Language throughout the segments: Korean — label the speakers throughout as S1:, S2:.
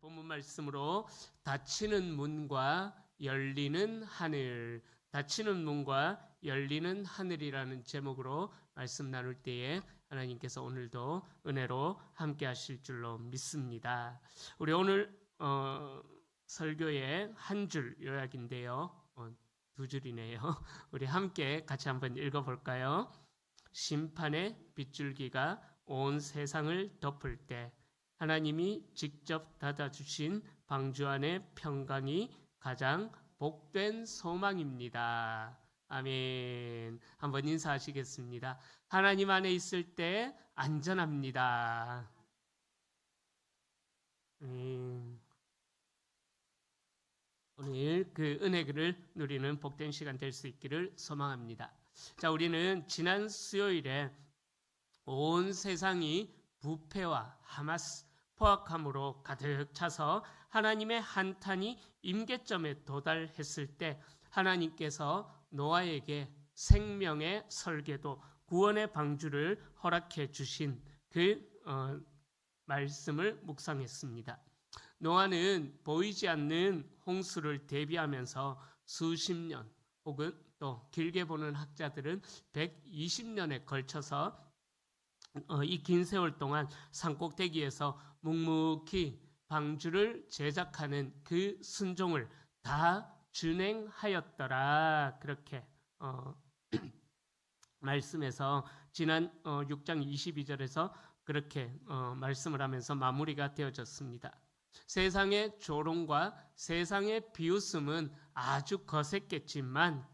S1: 본문 말씀으로 닫히는 문과 열리는 하늘, 닫히는 문과 열리는 하늘이라는 제목으로 말씀 나눌 때에 하나님께서 오늘도 은혜로 함께 하실 줄로 믿습니다. 우리 오늘 설교의 한 줄 요약인데요. 두 줄이네요. 우리 함께 같이 한번 읽어볼까요? 심판의 빗줄기가 온 세상을 덮을 때 하나님이 직접 닫아주신 방주 안의 평강이 가장 복된 소망입니다. 아멘. 한번 인사하시겠습니다. 하나님 안에 있을 때 안전합니다. 오늘 그 은혜를 누리는 복된 시간 될 수 있기를 소망합니다. 자, 우리는 지난 수요일에 온 세상이 부패와 하마스, 포악함으로 가득 차서 하나님의 한탄이 임계점에 도달했을 때 하나님께서 노아에게 생명의 설계도, 구원의 방주를 허락해 주신 그 말씀을 묵상했습니다. 노아는 보이지 않는 홍수를 대비하면서 수십 년 혹은 또 길게 보는 학자들은 120년에 걸쳐서 이 긴 세월 동안 산꼭대기에서 묵묵히 방주를 제작하는 그 순종을 다 준행하였더라. 그렇게 말씀에서 지난 6장 22절에서 그렇게 말씀을 하면서 마무리가 되어졌습니다. 세상의 조롱과 세상의 비웃음은 아주 거셌겠지만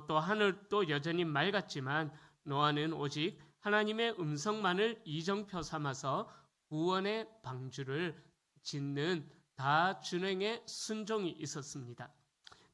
S1: 또 하늘도 여전히 맑았지만 노아는 오직 하나님의 음성만을 이정표 삼아서 구원의 방주를 짓는 다준행의 순종이 있었습니다.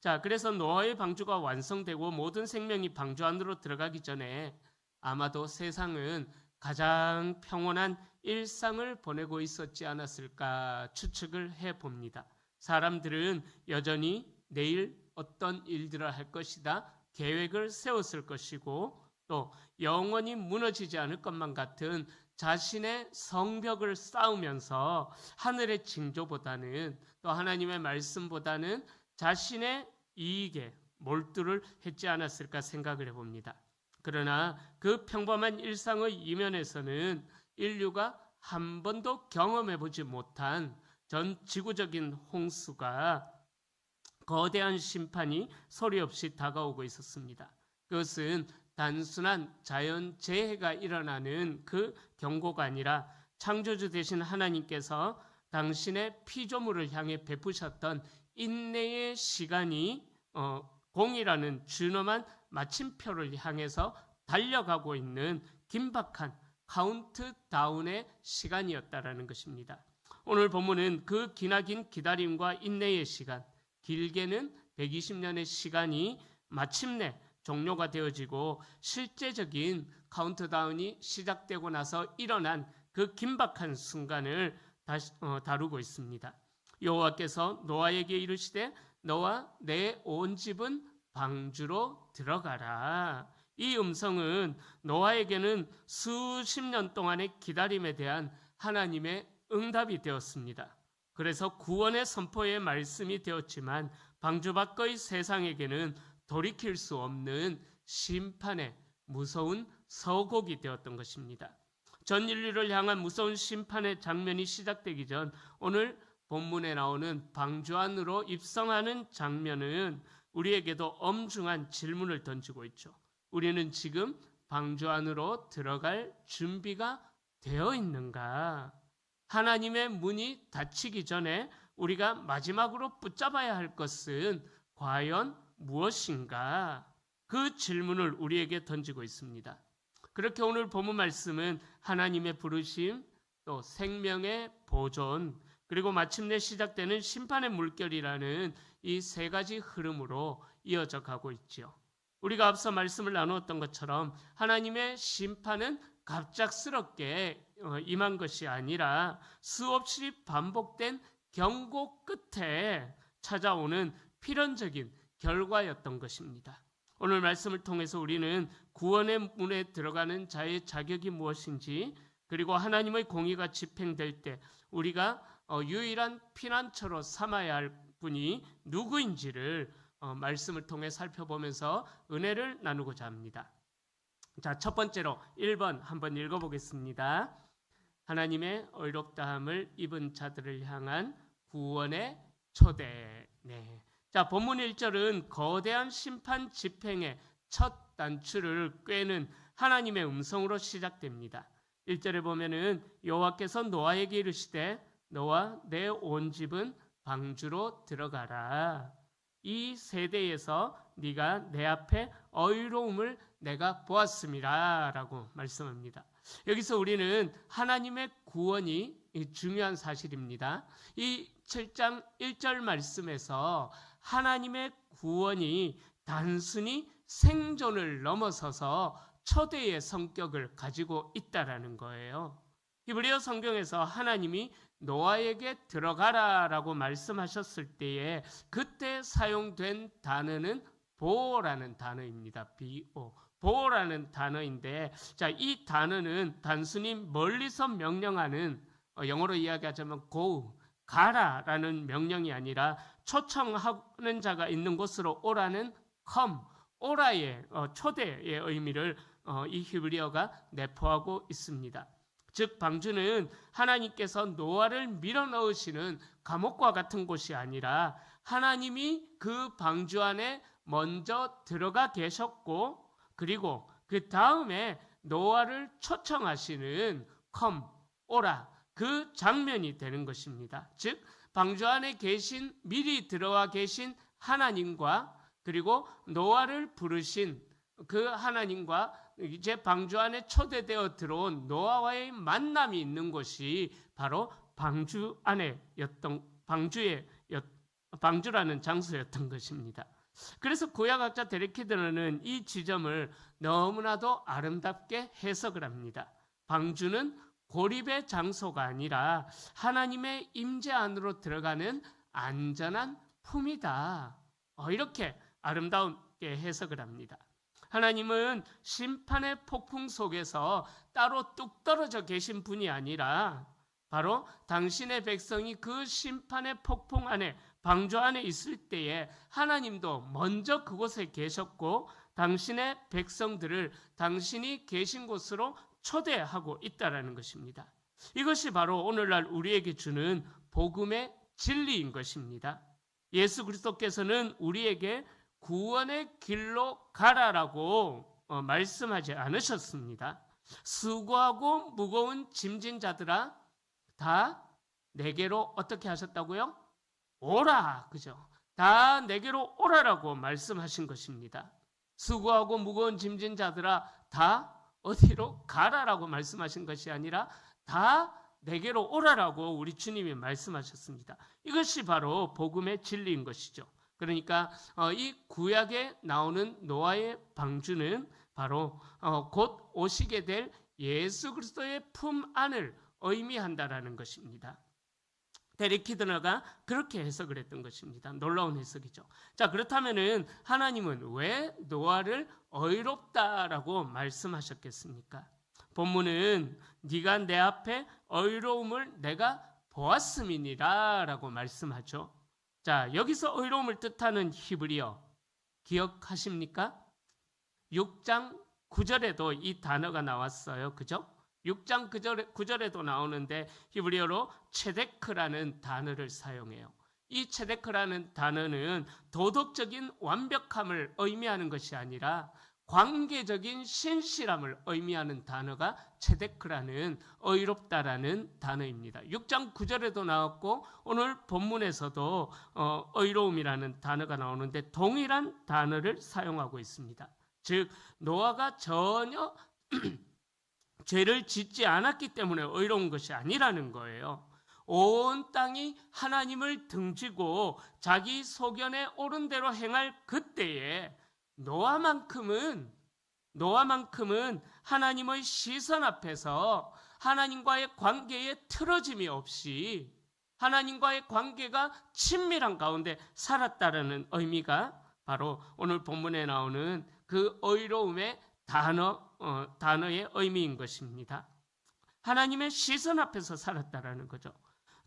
S1: 자, 그래서 노아의 방주가 완성되고 모든 생명이 방주 안으로 들어가기 전에 아마도 세상은 가장 평온한 일상을 보내고 있었지 않았을까 추측을 해봅니다. 사람들은 여전히 내일 어떤 일들을 할 것이다 계획을 세웠을 것이고 또 영원히 무너지지 않을 것만 같은 자신의 성벽을 쌓으면서 하늘의 징조보다는 또 하나님의 말씀보다는 자신의 이익에 몰두를 했지 않았을까 생각을 해봅니다. 그러나 그 평범한 일상의 이면에서는 인류가 한 번도 경험해보지 못한 전 지구적인 홍수가 거대한 심판이 소리 없이 다가오고 있었습니다. 그것은 단순한 자연재해가 일어나는 그 경고가 아니라 창조주 되신 하나님께서 당신의 피조물을 향해 베푸셨던 인내의 시간이 공이라는 준엄한 마침표를 향해서 달려가고 있는 긴박한 카운트다운의 시간이었다라는 것입니다. 오늘 본문은 그 기나긴 기다림과 인내의 시간, 길게는 120년의 시간이 마침내 종료가 되어지고 실제적인 카운트다운이 시작되고 나서 일어난 그 긴박한 순간을 다루고 있습니다. 여호와께서 노아에게 이르시되 너와 내 온 집은 방주로 들어가라. 이 음성은 노아에게는 수십 년 동안의 기다림에 대한 하나님의 응답이 되었습니다. 그래서 구원의 선포의 말씀이 되었지만 방주 밖의 세상에게는 돌이킬 수 없는 심판의 무서운 서곡이 되었던 것입니다. 전 인류를 향한 무서운 심판의 장면이 시작되기 전 오늘 본문에 나오는 방주 안으로 입성하는 장면은 우리에게도 엄중한 질문을 던지고 있죠. 우리는 지금 방주 안으로 들어갈 준비가 되어 있는가? 하나님의 문이 닫히기 전에 우리가 마지막으로 붙잡아야 할 것은 과연 무엇인가? 그 질문을 우리에게 던지고 있습니다. 그렇게 오늘 본문 말씀은 하나님의 부르심, 또 생명의 보존, 그리고 마침내 시작되는 심판의 물결이라는 이 세 가지 흐름으로 이어져 가고 있죠. 우리가 앞서 말씀을 나누었던 것처럼 하나님의 심판은 갑작스럽게 임한 것이 아니라 수없이 반복된 경고 끝에 찾아오는 필연적인 결과였던 것입니다. 오늘 말씀을 통해서 우리는 구원의 문에 들어가는 자의 자격이 무엇인지, 그리고 하나님의 공의가 집행될 때 우리가 유일한 피난처로 삼아야 할 분이 누구인지를 말씀을 통해 살펴보면서 은혜를 나누고자 합니다. 자, 첫 번째로 1번 한번 읽어보겠습니다. 하나님의 의롭다함을 입은 자들을 향한 구원의 초대. 네. 자, 본문 1절은 거대한 심판 집행의 첫 단추를 꿰는 하나님의 음성으로 시작됩니다. 1절에 보면은 여호와께서 노아에게 이르시되 너와 내 온 집은 방주로 들어가라. 이 세대에서 네가 내 앞에 의로움을 내가 보았음이라 라고 말씀합니다. 여기서 우리는 하나님의 구원이 중요한 사실입니다. 이 7장 1절 말씀에서 하나님의 구원이 단순히 생존을 넘어서서 초대의 성격을 가지고 있다라는 거예요. 히브리어 성경에서 하나님이 노아에게 들어가라라고 말씀하셨을 때에 그때 사용된 단어는 보라는 단어입니다. BO. 보라는 단어인데, 자, 이 단어는 단순히 멀리서 명령하는, 영어로 이야기하자면 go, 가라라는 명령이 아니라 초청하는 자가 있는 곳으로 오라는 come, 오라의 초대의 의미를 이 히브리어가 내포하고 있습니다. 즉 방주는 하나님께서 노아를 밀어넣으시는 감옥과 같은 곳이 아니라 하나님이 그 방주 안에 먼저 들어가 계셨고, 그리고 그 다음에 노아를 초청하시는 come, 오라, 그 장면이 되는 것입니다. 즉 방주 안에 계신, 미리 들어와 계신 하나님과 그리고 노아를 부르신 그 하나님과 이제 방주 안에 초대되어 들어온 노아와의 만남이 있는 곳이 바로 방주 안에였던, 방주라는 장소였던 것입니다. 그래서 구약학자 데레키드너는 이 지점을 너무나도 아름답게 해석을 합니다. 방주는 고립의 장소가 아니라 하나님의 임재 안으로 들어가는 안전한 품이다. 이렇게 아름답게 해석을 합니다. 하나님은 심판의 폭풍 속에서 따로 뚝 떨어져 계신 분이 아니라 바로 당신의 백성이 그 심판의 폭풍 안에, 방주 안에 있을 때에 하나님도 먼저 그곳에 계셨고 당신의 백성들을 당신이 계신 곳으로 초대하고 있다는 것입니다. 이것이 바로 오늘날 우리에게 주는 복음의 진리인 것입니다. 예수 그리스도께서는 우리에게 구원의 길로 가라라고 말씀하지 않으셨습니다. 수고하고 무거운 짐진 자들아 다 내게로 어떻게 하셨다고요? 오라, 그죠? 다 내게로 오라라고 말씀하신 것입니다. 수고하고 무거운 짐진 자들아 다 어디로 가라라고 말씀하신 것이 아니라 다 내게로 오라라고 우리 주님이 말씀하셨습니다. 이것이 바로 복음의 진리인 것이죠. 그러니까 이 구약에 나오는 노아의 방주는 바로 곧 오시게 될 예수 그리스도의 품 안을 의미한다라는 것입니다. 데리키드너가 그렇게 해석을 했던 것입니다. 놀라운 해석이죠. 자, 그렇다면은 하나님은 왜 노아를 의롭다라고 말씀하셨겠습니까? 본문은 네가 내 앞에 의로움을 내가 보았음이니라 라고 말씀하죠. 자, 여기서 의로움을 뜻하는 히브리어 기억하십니까? 6장 9절에도 이 단어가 나왔어요. 그죠? 6장 9절에도 나오는데 히브리어로 체데크라는 단어를 사용해요. 이 체데크라는 단어는 도덕적인 완벽함을 의미하는 것이 아니라 관계적인 신실함을 의미하는 단어가 체데크라는 의롭다라는 단어입니다. 6장 9절에도 나왔고 오늘 본문에서도 의로움이라는 단어가 나오는데 동일한 단어를 사용하고 있습니다. 즉 노아가 전혀 죄를 짓지 않았기 때문에 의로운 것이 아니라는 거예요. 온 땅이 하나님을 등지고 자기 소견에 옳은 대로 행할 그때에 노아만큼은 하나님의 시선 앞에서 하나님과의 관계에 틀어짐이 없이 하나님과의 관계가 친밀한 가운데 살았다라는 의미가 바로 오늘 본문에 나오는 그 의로움의 단어의 의미인 것입니다. 하나님의 시선 앞에서 살았다라는 거죠.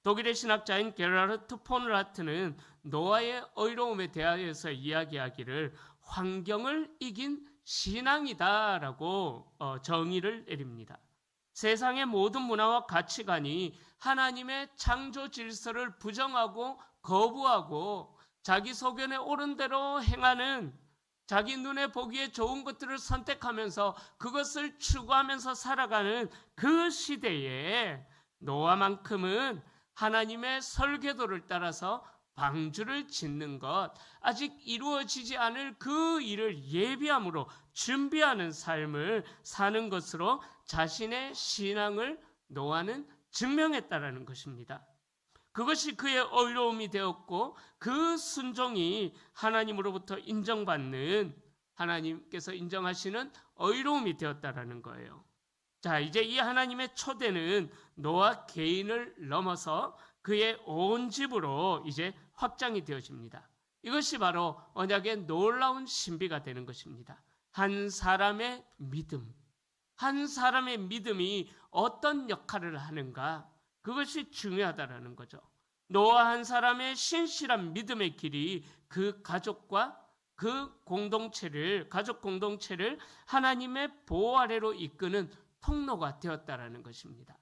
S1: 독일의 신학자인 게르하르트 폰 라트는 노아의 의로움에 대하여서 이야기하기를 환경을 이긴 신앙이다라고 정의를 내립니다. 세상의 모든 문화와 가치관이 하나님의 창조 질서를 부정하고 거부하고 자기 소견에 옳은 대로 행하는, 자기 눈에 보기에 좋은 것들을 선택하면서 그것을 추구하면서 살아가는 그 시대에 노아만큼은 하나님의 설계도를 따라서 방주를 짓는 것, 아직 이루어지지 않을 그 일을 예비함으로 준비하는 삶을 사는 것으로 자신의 신앙을 노아는 증명했다라는 것입니다. 그것이 그의 의로움이 되었고 그 순종이 하나님으로부터 인정받는, 하나님께서 인정하시는 의로움이 되었다라는 거예요. 자, 이제 이 하나님의 초대는 노아 개인을 넘어서 그의 온 집으로 이제 확장이 되어집니다. 이것이 바로 언약의 놀라운 신비가 되는 것입니다. 한 사람의 믿음, 한 사람의 믿음이 어떤 역할을 하는가, 그것이 중요하다라는 거죠. 노아 한 사람의 신실한 믿음의 길이 그 가족과 그 공동체를, 가족 공동체를 하나님의 보호 아래로 이끄는 통로가 되었다라는 것입니다.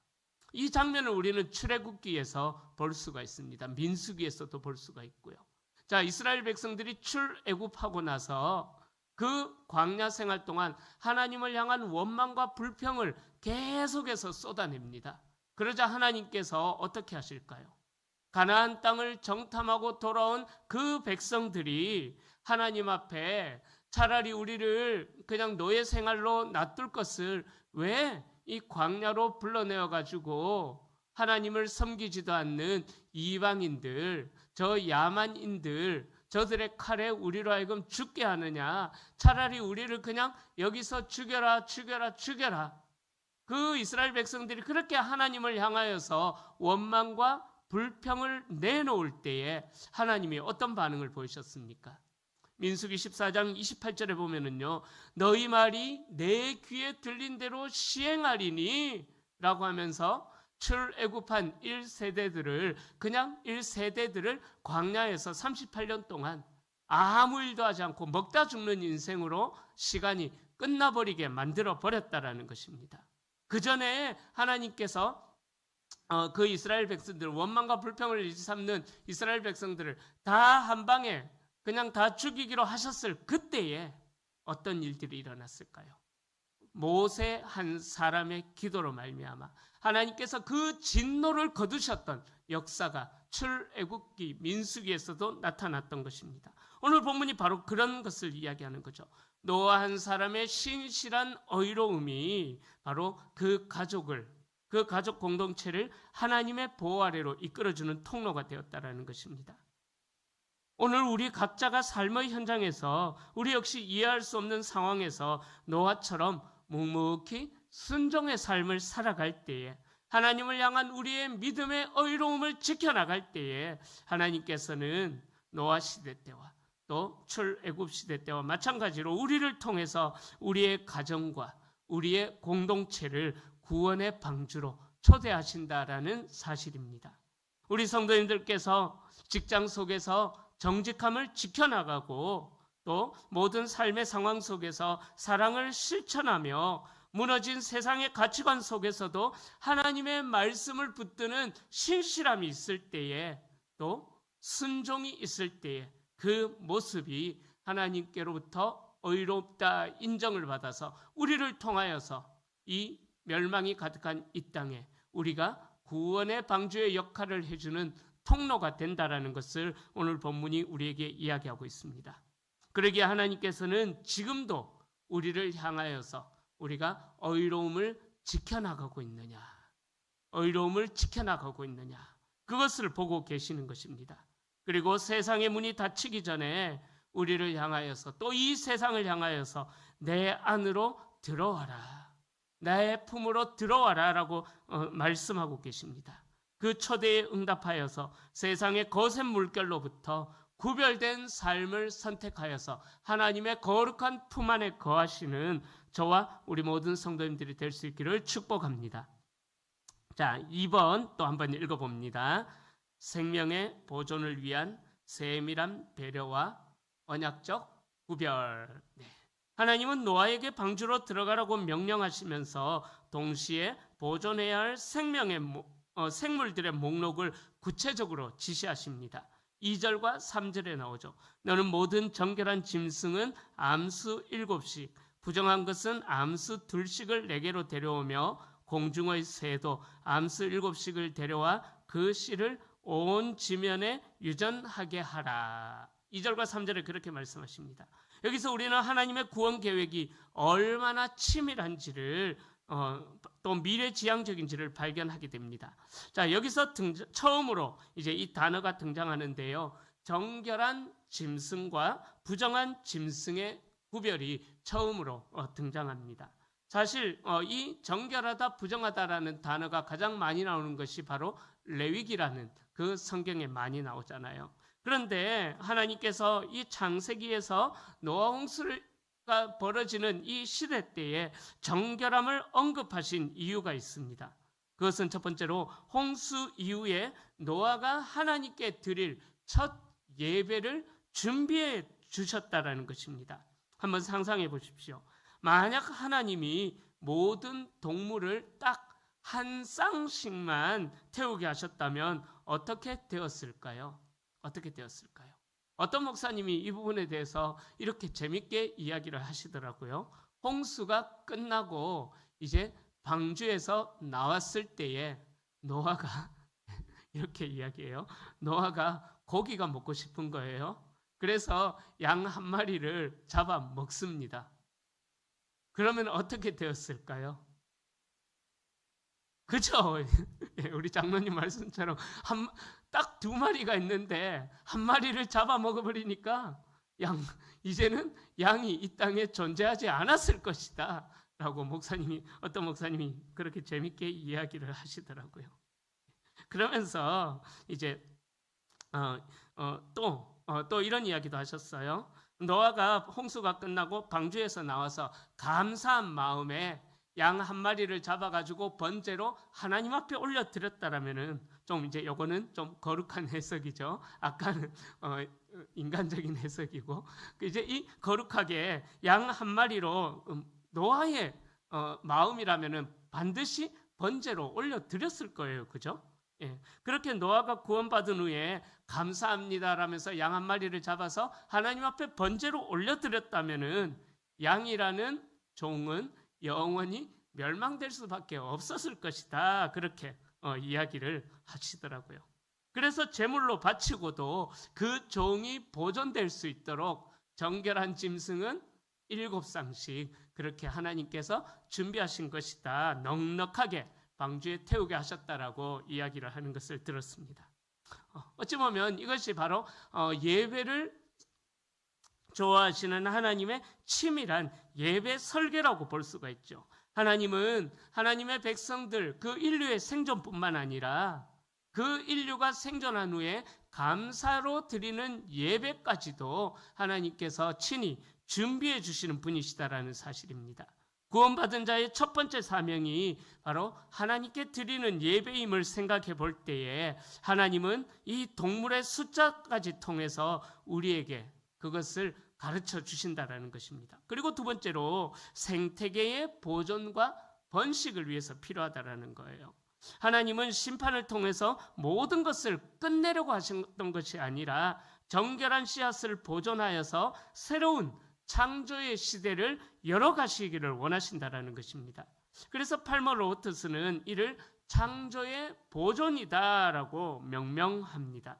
S1: 이 장면을 우리는 출애굽기에서 볼 수가 있습니다. 민수기에서도 볼 수가 있고요. 자, 이스라엘 백성들이 출애굽하고 나서 그 광야 생활 동안 하나님을 향한 원망과 불평을 계속해서 쏟아냅니다. 그러자 하나님께서 어떻게 하실까요? 가나안 땅을 정탐하고 돌아온 그 백성들이 하나님 앞에 차라리 우리를 그냥 노예 생활로 놔둘 것을 왜 이 광야로 불러내어 가지고 하나님을 섬기지도 않는 이방인들, 저 야만인들, 저들의 칼에 우리로 하여금 죽게 하느냐, 차라리 우리를 그냥 여기서 죽여라 죽여라 죽여라. 그 이스라엘 백성들이 그렇게 하나님을 향하여서 원망과 불평을 내놓을 때에 하나님이 어떤 반응을 보이셨습니까? 민수기 14장 28절에 보면은요, 너희 말이 내 귀에 들린 대로 시행하리니 라고 하면서 출애굽한 1세대들을, 그냥 1세대들을 광야에서 38년 동안 아무 일도 하지 않고 먹다 죽는 인생으로 시간이 끝나버리게 만들어 버렸다라는 것입니다. 그 전에 하나님께서 그 이스라엘 백성들, 원망과 불평을 일삼는 이스라엘 백성들을 다 한 방에 그냥 다 죽이기로 하셨을 그때에 어떤 일들이 일어났을까요? 모세 한 사람의 기도로 말미암아 하나님께서 그 진노를 거두셨던 역사가 출애굽기 민수기에서도 나타났던 것입니다. 오늘 본문이 바로 그런 것을 이야기하는 거죠. 노아 한 사람의 신실한 의로움이 바로 그 가족을, 그 가족 공동체를 하나님의 보호 아래로 이끌어주는 통로가 되었다라는 것입니다. 오늘 우리 각자가 삶의 현장에서 우리 역시 이해할 수 없는 상황에서 노아처럼 묵묵히 순종의 삶을 살아갈 때에, 하나님을 향한 우리의 믿음의 의로움을 지켜나갈 때에 하나님께서는 노아 시대 때와 또 출애굽 시대 때와 마찬가지로 우리를 통해서 우리의 가정과 우리의 공동체를 구원의 방주로 초대하신다라는 사실입니다. 우리 성도님들께서 직장 속에서 정직함을 지켜나가고 또 모든 삶의 상황 속에서 사랑을 실천하며 무너진 세상의 가치관 속에서도 하나님의 말씀을 붙드는 신실함이 있을 때에, 또 순종이 있을 때에 그 모습이 하나님께로부터 의롭다 인정을 받아서 우리를 통하여서 이 멸망이 가득한 이 땅에 우리가 구원의 방주의 역할을 해주는 통로가 된다라는 것을 오늘 본문이 우리에게 이야기하고 있습니다. 그러기에 하나님께서는 지금도 우리를 향하여서 우리가 의로움을 지켜나가고 있느냐, 의로움을 지켜나가고 있느냐, 그것을 보고 계시는 것입니다. 그리고 세상의 문이 닫히기 전에 우리를 향하여서, 또 이 세상을 향하여서 내 안으로 들어와라, 나의 품으로 들어와라 라고 말씀하고 계십니다. 그 초대에 응답하여서 세상의 거센 물결로부터 구별된 삶을 선택하여서 하나님의 거룩한 품 안에 거하시는 저와 우리 모든 성도님들이 될 수 있기를 축복합니다. 자, 2번 또 한번 읽어봅니다. 생명의 보존을 위한 세밀한 배려와 언약적 구별. 네. 하나님은 노아에게 방주로 들어가라고 명령하시면서 동시에 보존해야 할 생물들의 목록을 구체적으로 지시하십니다. 2절과 3절에 나오죠. 너는 모든 정결한 짐승은 암수 7씩, 부정한 것은 암수 2씩을 내게로 데려오며 공중의 새도 암수 7씩을 데려와 그 씨를 온 지면에 유전하게 하라. 2절과 3절에 그렇게 말씀하십니다. 여기서 우리는 하나님의 구원 계획이 얼마나 치밀한지를 또 미래지향적인지를 발견하게 됩니다. 자, 여기서 처음으로 이제 이 단어가 등장하는데요. 정결한 짐승과 부정한 짐승의 구별이 처음으로 등장합니다. 사실 이 정결하다, 부정하다라는 단어가 가장 많이 나오는 것이 바로 레위기라는 그 성경에 많이 나오잖아요. 그런데 하나님께서 이 창세기에서 노아 홍수가 벌어지는 이 시대 때에 정결함을 언급하신 이유가 있습니다. 그것은 첫 번째로 홍수 이후에 노아가 하나님께 드릴 첫 예배를 준비해 주셨다라는 것입니다. 한번 상상해 보십시오. 만약 하나님이 모든 동물을 딱 한 쌍씩만 태우게 하셨다면 어떻게 되었을까요? 어떻게 되었을까요? 어떤 목사님이 이 부분에 대해서 이렇게 재밌게 이야기를 하시더라고요. 홍수가 끝나고 이제 방주에서 나왔을 때에 노아가 이렇게 이야기해요. 노아가 고기가 먹고 싶은 거예요. 그래서 양 한 마리를 잡아 먹습니다. 그러면 어떻게 되었을까요? 그죠? 우리 장로님 말씀처럼 딱 2마리가 있는데 한 마리를 잡아 먹어버리니까 이제는 양이 이 땅에 존재하지 않았을 것이다 라고 어떤 목사님이 그렇게 재밌게 이야기를 하시더라고요. 그러면서 이제 또 이런 이야기도 하셨어요. 노아가 홍수가 끝나고 방주에서 나와서 감사한 마음에 양 한 마리를 잡아가지고 번제로 하나님 앞에 올려드렸다라면은 좀 이제 요거는 좀 거룩한 해석이죠. 아까는 인간적인 해석이고 이제 이 거룩하게 양 한 마리로 노아의 마음이라면은 반드시 번제로 올려드렸을 거예요, 그죠? 예, 그렇게 노아가 구원받은 후에 감사합니다라면서 양 한 마리를 잡아서 하나님 앞에 번제로 올려드렸다면은 양이라는 종은 영원히 멸망될 수밖에 없었을 것이다. 그렇게 이야기를 하시더라고요. 그래서 제물로 바치고도 그 종이 보존될 수 있도록 정결한 짐승은 7쌍씩 그렇게 하나님께서 준비하신 것이다. 넉넉하게 방주에 태우게 하셨다라고 이야기를 하는 것을 들었습니다. 어찌 보면 이것이 바로 예배를 좋아하시는 하나님의 치밀한 예배 설계라고 볼 수가 있죠. 하나님은 하나님의 백성들, 그 인류의 생존뿐만 아니라 그 인류가 생존한 후에 감사로 드리는 예배까지도 하나님께서 친히 준비해 주시는 분이시다라는 사실입니다. 구원받은 자의 첫 번째 사명이 바로 하나님께 드리는 예배임을 생각해 볼 때에 하나님은 이 동물의 숫자까지 통해서 우리에게 그것을 가르쳐 주신다라는 것입니다. 그리고 두 번째로 생태계의 보존과 번식을 위해서 필요하다라는 거예요. 하나님은 심판을 통해서 모든 것을 끝내려고 하셨던 것이 아니라 정결한 씨앗을 보존하여서 새로운 창조의 시대를 열어가시기를 원하신다라는 것입니다. 그래서 팔머 로트스는 이를 창조의 보존이다라고 명명합니다.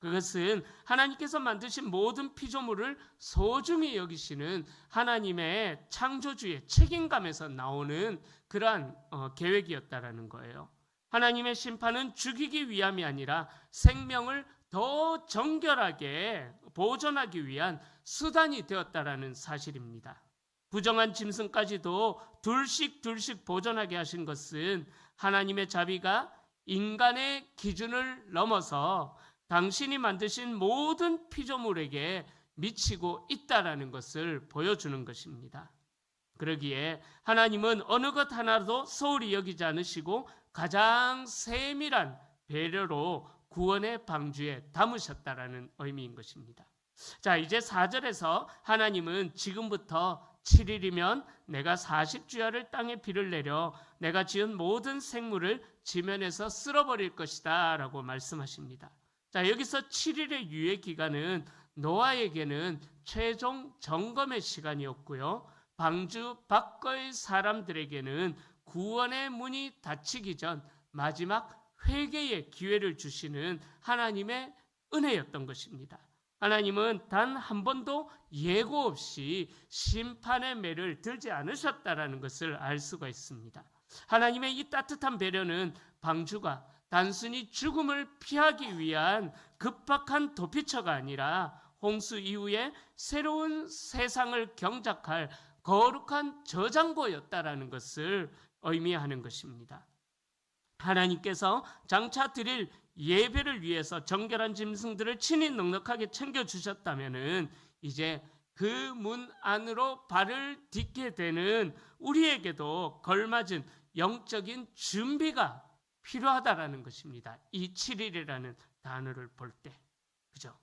S1: 그것은 하나님께서 만드신 모든 피조물을 소중히 여기시는 하나님의 창조주의 책임감에서 나오는 그러한 계획이었다라는 거예요. 하나님의 심판은 죽이기 위함이 아니라 생명을 더 정결하게 보존하기 위한 수단이 되었다라는 사실입니다. 부정한 짐승까지도 둘씩 보존하게 하신 것은 하나님의 자비가 인간의 기준을 넘어서 당신이 만드신 모든 피조물에게 미치고 있다라는 것을 보여주는 것입니다. 그러기에 하나님은 어느 것 하나도 소홀히 여기지 않으시고 가장 세밀한 배려로 구원의 방주에 담으셨다라는 의미인 것입니다. 자, 이제 4절에서 하나님은 지금부터 7일이면 내가 40주야를 땅에 비를 내려 내가 지은 모든 생물을 지면에서 쓸어버릴 것이다 라고 말씀하십니다. 자, 여기서 7일의 유예 기간은 노아에게는 최종 점검의 시간이었고요, 방주 밖의 사람들에게는 구원의 문이 닫히기 전 마지막 회개의 기회를 주시는 하나님의 은혜였던 것입니다. 하나님은 단 한 번도 예고 없이 심판의 매를 들지 않으셨다라는 것을 알 수가 있습니다. 하나님의 이 따뜻한 배려는 방주가 단순히 죽음을 피하기 위한 급박한 도피처가 아니라 홍수 이후에 새로운 세상을 경작할 거룩한 저장고였다라는 것을 의미하는 것입니다. 하나님께서 장차 드릴 예배를 위해서 정결한 짐승들을 친히 넉넉하게 챙겨주셨다면 이제 그 문 안으로 발을 딛게 되는 우리에게도 걸맞은 영적인 준비가 필요하다라는 것입니다. 이 7일이라는 단어를 볼 때, 그죠?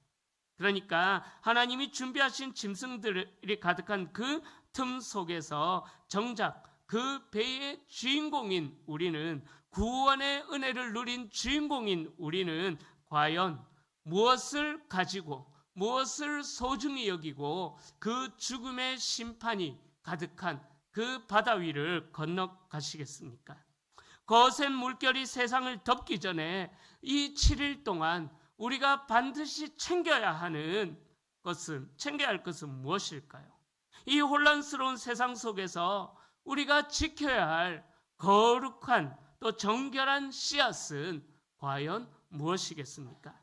S1: 그러니까 하나님이 준비하신 짐승들이 가득한 그 틈 속에서 정작 그 배의 주인공인 우리는, 구원의 은혜를 누린 주인공인 우리는 과연 무엇을 가지고 무엇을 소중히 여기고 그 죽음의 심판이 가득한 그 바다 위를 건너가시겠습니까? 거센 물결이 세상을 덮기 전에 이 7일 동안 우리가 반드시 챙겨야 할 것은 무엇일까요? 이 혼란스러운 세상 속에서 우리가 지켜야 할 거룩한 또 정결한 씨앗은 과연 무엇이겠습니까?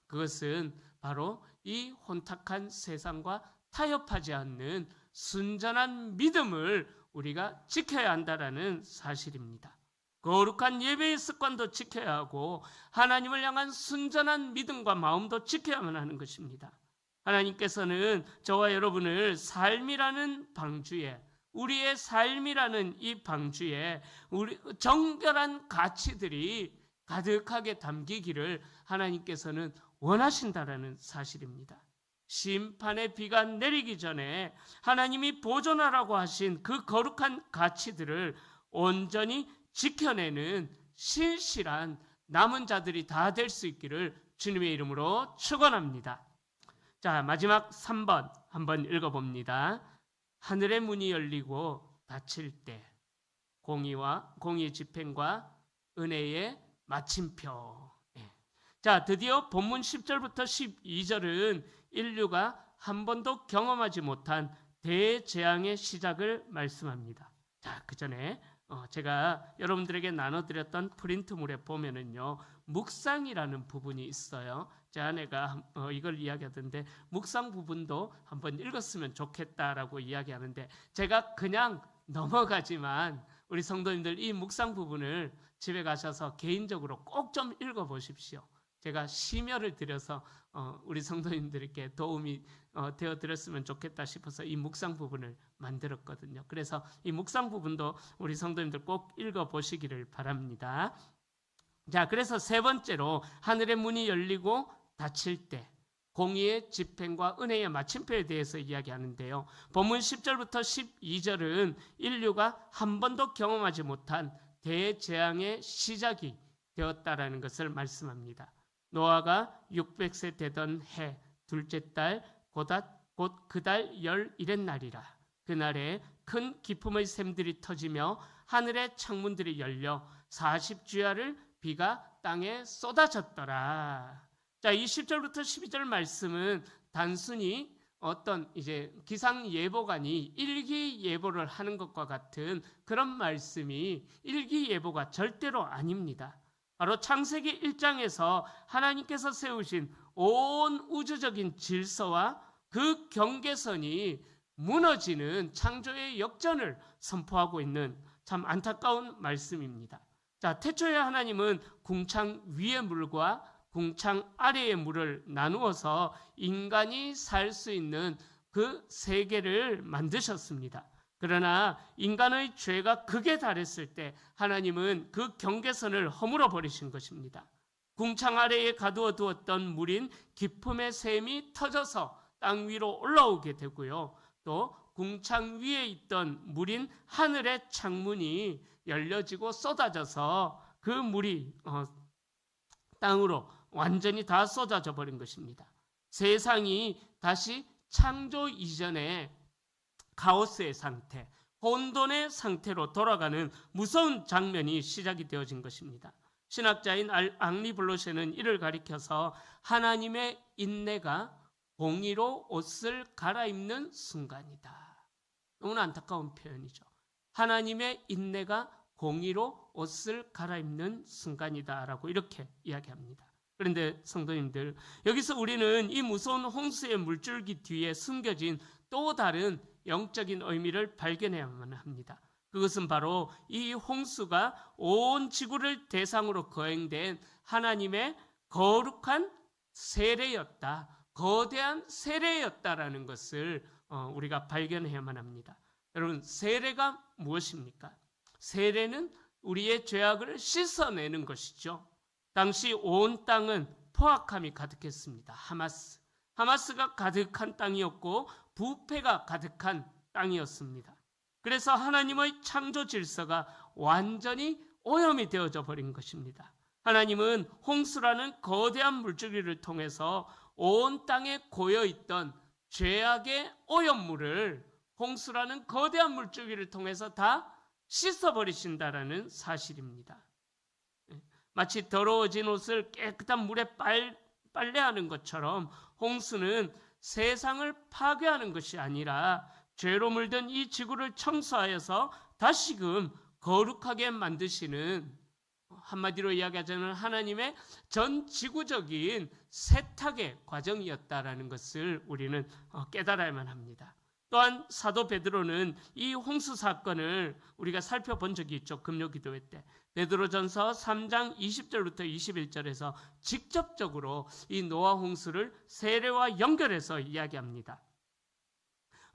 S1: 그것은 바로 이 혼탁한 세상과 타협하지 않는 순전한 믿음을 우리가 지켜야 한다는 사실입니다. 거룩한 예배의 습관도 지켜야 하고 하나님을 향한 순전한 믿음과 마음도 지켜야만 하는 것입니다. 하나님께서는 저와 여러분을 삶이라는 방주에, 우리의 삶이라는 이 방주에 우리 정결한 가치들이 가득하게 담기기를 하나님께서는 원하신다라는 사실입니다. 심판의 비가 내리기 전에 하나님이 보존하라고 하신 그 거룩한 가치들을 온전히 지켜내는 신실한 남은 자들이 다 될 수 있기를 주님의 이름으로 축원합니다. 자, 마지막 3번 한번 읽어봅니다. 하늘의 문이 열리고 닫힐 때 공의의 집행과 은혜의 마침표. 자, 드디어 본문 10절부터 12절은 인류가 한 번도 경험하지 못한 대재앙의 시작을 말씀합니다. 자, 그 전에 제가 여러분들에게 나눠드렸던 프린트물에 보면은요, 묵상이라는 부분이 있어요. 제 아내가 이걸 이야기하던데 묵상 부분도 한번 읽었으면 좋겠다라고 이야기하는데 제가 그냥 넘어가지만 우리 성도님들 이 묵상 부분을 집에 가셔서 개인적으로 꼭 좀 읽어보십시오. 제가 심혈을 들여서 우리 성도님들께 도움이 되어드렸으면 좋겠다 싶어서 이 묵상 부분을 만들었거든요. 그래서 이 묵상 부분도 우리 성도님들 꼭 읽어보시기를 바랍니다. 자, 그래서 세 번째로 하늘의 문이 열리고 닫힐 때 공의의 집행과 은혜의 마침표에 대해서 이야기하는데요. 본문 10절부터 12절은 인류가 한 번도 경험하지 못한 대재앙의 시작이 되었다라는 것을 말씀합니다. 노아가 600세 되던 해 둘째 달 곧 그달 11의 날이라. 그날에 큰 기품의 샘들이 터지며 하늘의 창문들이 열려 40주야를 비가 땅에 쏟아졌더라. 자, 이 10절부터 12절 말씀은 단순히 어떤 이제 기상예보관이 일기예보를 하는 것과 같은 그런 말씀이 일기예보가 절대로 아닙니다. 바로 창세기 1장에서 하나님께서 세우신 온 우주적인 질서와 그 경계선이 무너지는 창조의 역전을 선포하고 있는 참 안타까운 말씀입니다. 자, 태초에 하나님은 궁창 위의 물과 궁창 아래의 물을 나누어서 인간이 살 수 있는 그 세계를 만드셨습니다. 그러나 인간의 죄가 극에 달했을 때 하나님은 그 경계선을 허물어 버리신 것입니다. 궁창 아래에 가두어 두었던 물인 기품의 샘이 터져서 땅 위로 올라오게 되고요. 또 궁창 위에 있던 물인 하늘의 창문이 열려지고 쏟아져서 그 물이 땅으로 완전히 다 쏟아져 버린 것입니다. 세상이 다시 창조 이전의 카오스의 상태, 혼돈의 상태로 돌아가는 무서운 장면이 시작이 되어진 것입니다. 신학자인 앙리 블로셰는 이를 가리켜서 하나님의 인내가 공의로 옷을 갈아입는 순간이다. 너무나 안타까운 표현이죠. 하나님의 인내가 공의로 옷을 갈아입는 순간이다라고 이렇게 이야기합니다. 그런데 성도님들, 여기서 우리는 이 무서운 홍수의 물줄기 뒤에 숨겨진 또 다른 영적인 의미를 발견해야만 합니다. 그것은 바로 이 홍수가 온 지구를 대상으로 거행된 하나님의 거룩한 세례였다. 거대한 세례였다라는 것을 우리가 발견해야만 합니다. 여러분, 세례가 무엇입니까? 세례는 우리의 죄악을 씻어내는 것이죠. 당시 온 땅은 포악함이 가득했습니다. 하마스가 가득한 땅이었고 부패가 가득한 땅이었습니다. 그래서 하나님의 창조 질서가 완전히 오염이 되어져 버린 것입니다. 하나님은 홍수라는 거대한 물줄기를 통해서 온 땅에 고여있던 죄악의 오염물을 홍수라는 거대한 물줄기를 통해서 다 씻어버리신다라는 사실입니다. 마치 더러워진 옷을 깨끗한 물에 빨래하는 것처럼 홍수는 세상을 파괴하는 것이 아니라 죄로 물든 이 지구를 청소하여서 다시금 거룩하게 만드시는, 한마디로 이야기하자면 하나님의 전 지구적인 세탁의 과정이었다라는 것을 우리는 깨달아야만 합니다. 또한 사도 베드로는 이 홍수 사건을 우리가 살펴본 적이 있죠. 금요기도회 때. 베드로전서 3장 20절부터 21절에서 직접적으로 이 노아 홍수를 세례와 연결해서 이야기합니다.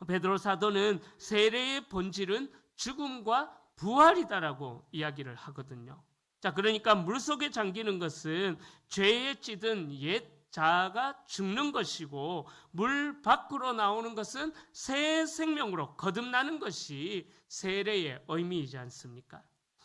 S1: 베드로 사도는 세례의 본질은 죽음과 부활이다라고 이야기를 하거든요. 자, 그러니까 물속에 잠기는 것은 죄에 찌든 옛 자아가 죽는 것이고, 물 밖으로 나오는 것은 새 생명으로 거듭나는 것이 세례의 의미이지 않습니까?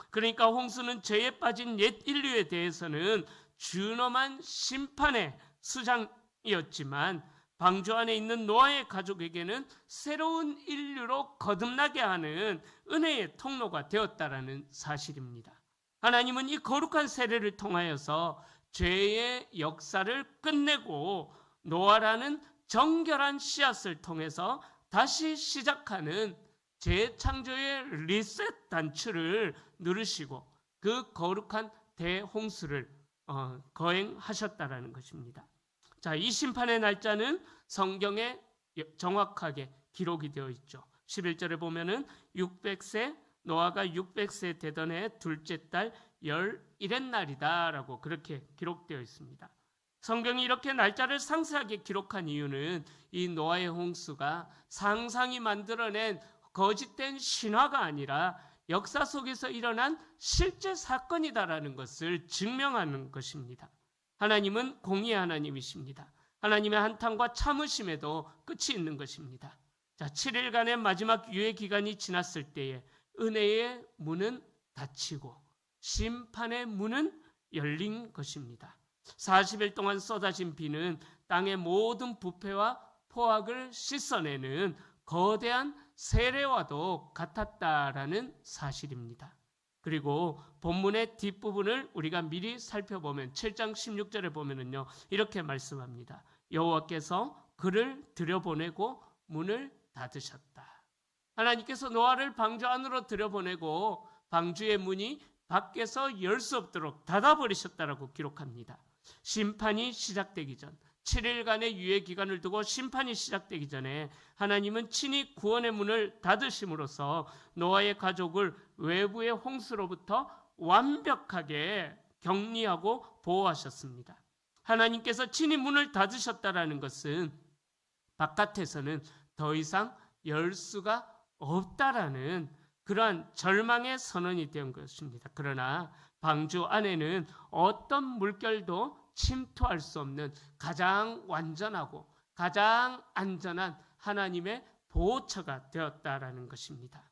S1: 그러니까 홍수는 죄에 빠진 옛 인류에 대해서는 준엄한 심판의 수장이었지만, 방주 안에 있는 노아의 가족에게는 새로운 인류로 거듭나게 하는 은혜의 통로가 되었다라는 사실입니다. 하나님은 이 거룩한 세례를 통하여서 죄의 역사를 끝내고 노아라는 정결한 씨앗을 통해서 다시 시작하는 재창조의 리셋 단추를 누르시고 그 거룩한 대홍수를 거행하셨다라는 것입니다. 자, 이 심판의 날짜는 성경에 정확하게 기록이 되어 있죠. 11절에 보면은 600세, 노아가 600세 되던 해 둘째 달 11의 날이다 라고 그렇게 기록되어 있습니다. 성경이 이렇게 날짜를 상세하게 기록한 이유는 이 노아의 홍수가 상상이 만들어낸 거짓된 신화가 아니라 역사 속에서 일어난 실제 사건이다라는 것을 증명하는 것입니다. 하나님은 공의의 하나님이십니다. 하나님의 한탄과 참으심에도 끝이 있는 것입니다. 자, 7일간의 마지막 유예 기간이 지났을 때에 은혜의 문은 닫히고 심판의 문은 열린 것입니다. 40일 동안 쏟아진 비는 땅의 모든 부패와 포악을 씻어내는 거대한 세례와도 같았다라는 사실입니다. 그리고 본문의 뒷부분을 우리가 미리 살펴보면 7장 16절에 보면은요, 이렇게 말씀합니다. 여호와께서 그를 들여보내고 문을 닫으셨다. 하나님께서 노아를 방주 안으로 들여보내고 방주의 문이 밖에서 열 수 없도록 닫아버리셨다라고 기록합니다. 심판이 시작되기 전, 7일간의 유예 기간을 두고 심판이 시작되기 전에 하나님은 친히 구원의 문을 닫으심으로써 노아의 가족을 외부의 홍수로부터 완벽하게 격리하고 보호하셨습니다. 하나님께서 친히 문을 닫으셨다라는 것은 바깥에서는 더 이상 열 수가 없다라는 그러한 절망의 선언이 된 것입니다. 그러나 방주 안에는 어떤 물결도 침투할 수 없는 가장 완전하고 가장 안전한 하나님의 보호처가 되었다라는 것입니다.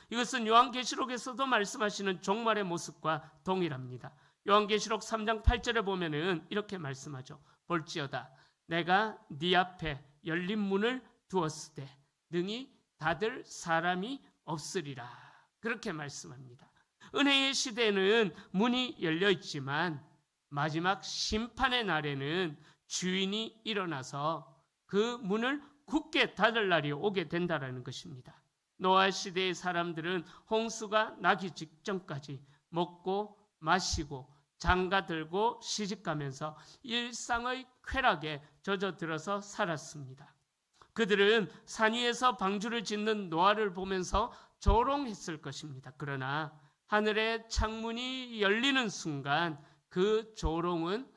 S1: 이것은 요한계시록에서도 말씀하시는 종말의 모습과 동일합니다. 요한계시록 3장 8절에 보면은 이렇게 말씀하죠. 볼지어다 내가 네 앞에 열린 문을 두었으되 능히 닫을 사람이 없으리라. 그렇게 말씀합니다. 은혜의 시대에는 문이 열려 있지만 마지막 심판의 날에는 주인이 일어나서 그 문을 굳게 닫을 날이 오게 된다는 것입니다. 노아 시대의 사람들은 홍수가 나기 직전까지 먹고 마시고 장가들고 시집가면서 일상의 쾌락에 젖어들어서 살았습니다. 그들은 산 위에서 방주를 짓는 노아를 보면서 조롱했을 것입니다. 그러나 하늘의 창문이 열리는 순간 그 조롱은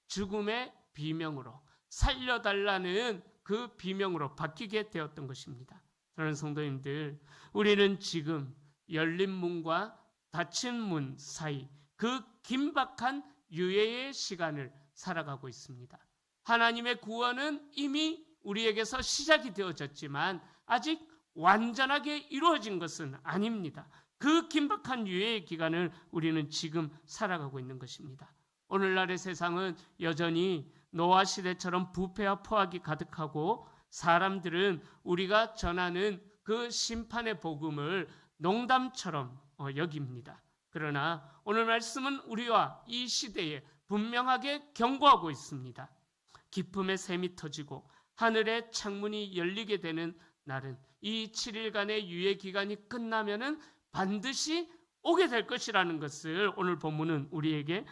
S1: 죽음의 비명으로, 살려달라는 그 비명으로 바뀌게 되었던 것입니다. 사랑하는 성도님들, 우리는 지금 열린 문과 닫힌 문 사이 그 긴박한 유예의 시간을 살아가고 있습니다. 하나님의 구원은 이미 우리에게서 시작이 되어졌지만 아직 완전하게 이루어진 것은 아닙니다. 그 긴박한 유예의 기간을 우리는 지금 살아가고 있는 것입니다. 오늘날의 세상은 여전히 노아 시대처럼 부패와 포악이 가득하고 사람들은 우리가 전하는 그 심판의 복음을 농담처럼 여깁니다. 그러나 오늘 말씀은 우리와 이 시대에 분명하게 경고하고 있습니다. 기쁨의 샘이 터지고 하늘의 창문이 열리게 되는 날은 이 7일간의 유예 기간이 끝나면은 반드시 오게 될 것이라는 것을 오늘 본문은 우리에게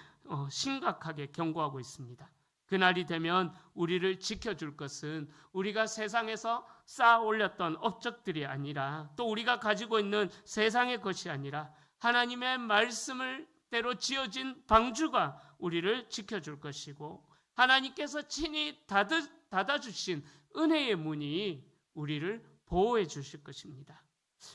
S1: 심각하게 경고하고 있습니다. 그날이 되면 우리를 지켜줄 것은 우리가 세상에서 쌓아 올렸던 업적들이 아니라 또 우리가 가지고 있는 세상의 것이 아니라 하나님의 말씀을 대로 지어진 방주가 우리를 지켜줄 것이고 하나님께서 친히 닫아주신 은혜의 문이 우리를 보호해 주실 것입니다.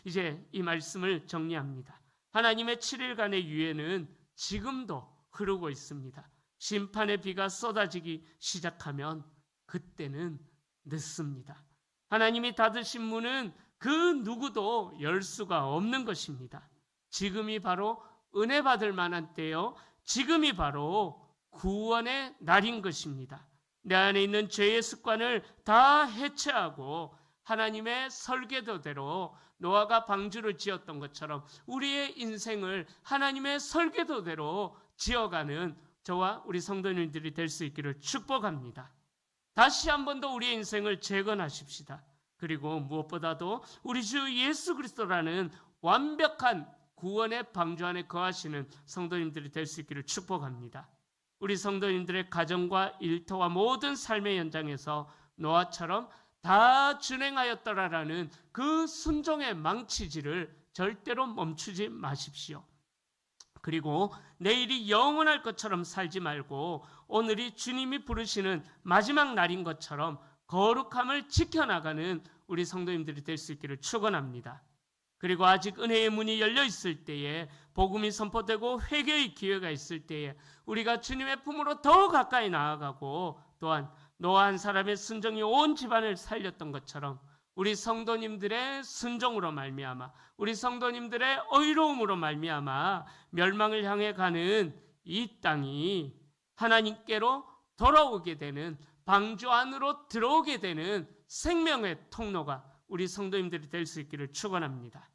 S1: 이제 이 말씀을 정리합니다. 하나님의 7일간의 유예는 지금도 흐르고 있습니다. 심판의 비가 쏟아지기 시작하면 그때는 늦습니다. 하나님이 닫으신 문은 그 누구도 열 수가 없는 것입니다. 지금이 바로 은혜 받을 만한 때요. 지금이 바로 구원의 날인 것입니다. 내 안에 있는 죄의 습관을 다 해체하고 하나님의 설계도대로 노아가 방주를 지었던 것처럼 우리의 인생을 하나님의 설계도대로 지어가는 저와 우리 성도님들이 될 수 있기를 축복합니다. 다시 한 번 더 우리의 인생을 재건하십시다. 그리고 무엇보다도 우리 주 예수 그리스도라는 완벽한 구원의 방주 안에 거하시는 성도님들이 될 수 있기를 축복합니다. 우리 성도님들의 가정과 일터와 모든 삶의 현장에서 노아처럼 다 준행하였더라라는 그 순종의 망치질을 절대로 멈추지 마십시오. 그리고 내일이 영원할 것처럼 살지 말고 오늘이 주님이 부르시는 마지막 날인 것처럼 거룩함을 지켜나가는 우리 성도님들이 될 수 있기를 축원합니다. 그리고 아직 은혜의 문이 열려 있을 때에 복음이 선포되고 회개의 기회가 있을 때에 우리가 주님의 품으로 더 가까이 나아가고 또한 노아 한 사람의 순종이 온 집안을 살렸던 것처럼 우리 성도님들의 순종으로 말미암아 우리 성도님들의 의로움으로 말미암아 멸망을 향해 가는 이 땅이 하나님께로 돌아오게 되는 방주 안으로 들어오게 되는 생명의 통로가 우리 성도님들이 될 수 있기를 축원합니다.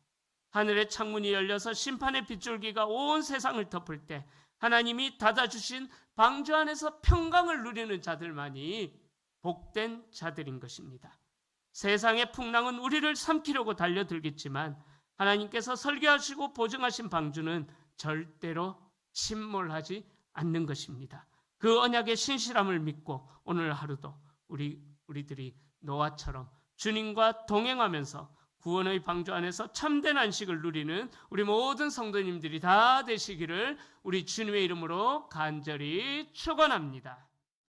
S1: 하늘의 창문이 열려서 심판의 빗줄기가 온 세상을 덮을 때 하나님이 닫아주신 방주 안에서 평강을 누리는 자들만이 복된 자들인 것입니다. 세상의 풍랑은 우리를 삼키려고 달려들겠지만 하나님께서 설계하시고 보증하신 방주는 절대로 침몰하지 않는 것입니다. 그 언약의 신실함을 믿고 오늘 하루도 우리들이 노아처럼 주님과 동행하면서 구원의 방주 안에서 참된 안식을 누리는 우리 모든 성도님들이 다 되시기를 우리 주님의 이름으로 간절히 축원합니다.